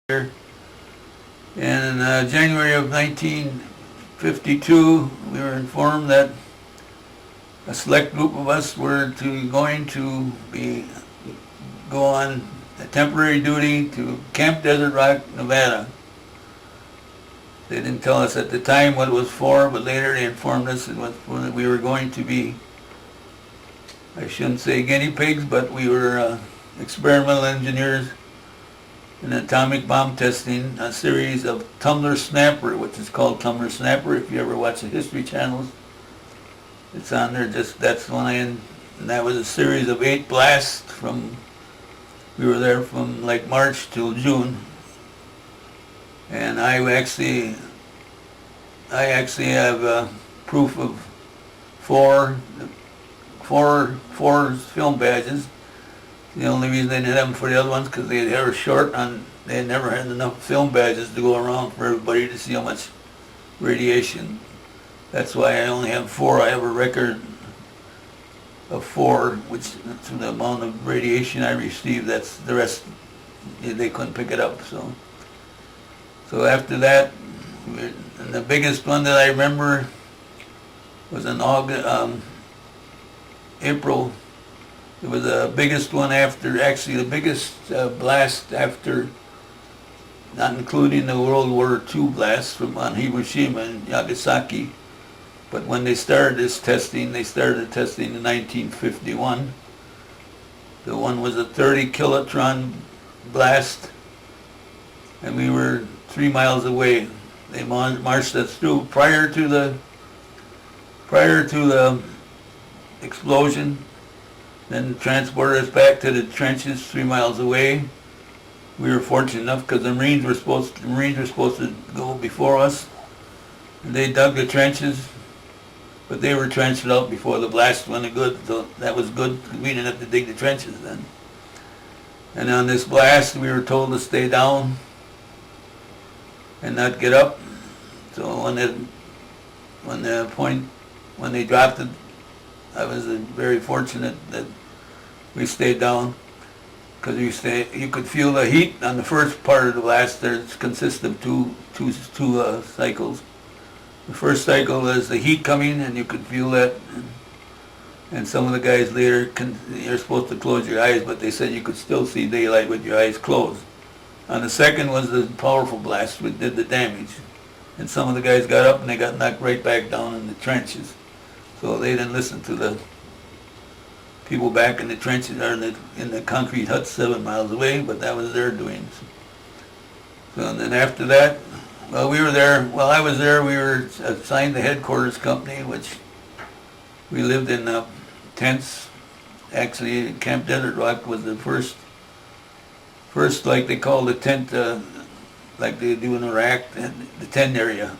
here. And in January of 1952, we were informed that a select group of us were going to go on a temporary duty to Camp Desert Rock, Nevada. They didn't tell us at the time what it was for, but later they informed us that we were going to be, I shouldn't say guinea pigs, but we were experimental engineers in atomic bomb testing, a series of tumbler snapper, which is called tumbler snapper. If you ever watch the History channels, it's on there. That's when and that was a series of 8 blasts we were there from like March till June. And I actually have proof of four film badges. The only reason they didn't have them for the other ones because they were short on. They had never had enough film badges to go around for everybody to see how much radiation. That's why I only have 4. I have a record of 4, which to the amount of radiation I received. That's the rest. They couldn't pick it up. So after that, and the biggest one that I remember was in April. It was the biggest one actually the biggest blast after, not including the World War II blast on Hiroshima and Nagasaki. But when they started testing in 1951. The one was a 30 kilotron blast, and we were 3 miles away. They marched us through prior to the explosion, then transported us back to the trenches 3 miles away. We were fortunate enough because the Marines were supposed to go before us, and they dug the trenches, but they were trenched out before the blast went good. So that was good. We didn't have to dig the trenches then. And on this blast, we were told to stay down and not get up. So when they dropped it, I was very fortunate that we stayed down because you could feel the heat on the first part of the blast. It consists of two cycles. The first cycle is the heat coming, and you could feel that. And some of the guys later, you're supposed to close your eyes, but they said you could still see daylight with your eyes closed. On the second was the powerful blast, which did the damage. And some of the guys got up and they got knocked right back down in the trenches. So they didn't listen to the people back in the trenches or in the concrete huts 7 miles away, but that was their doings. So and then after that, we were there. While I was there, we were assigned the headquarters company, which we lived in tents. Actually, Camp Desert Rock was the first, like they call the tent, like they do in Iraq, the tent area.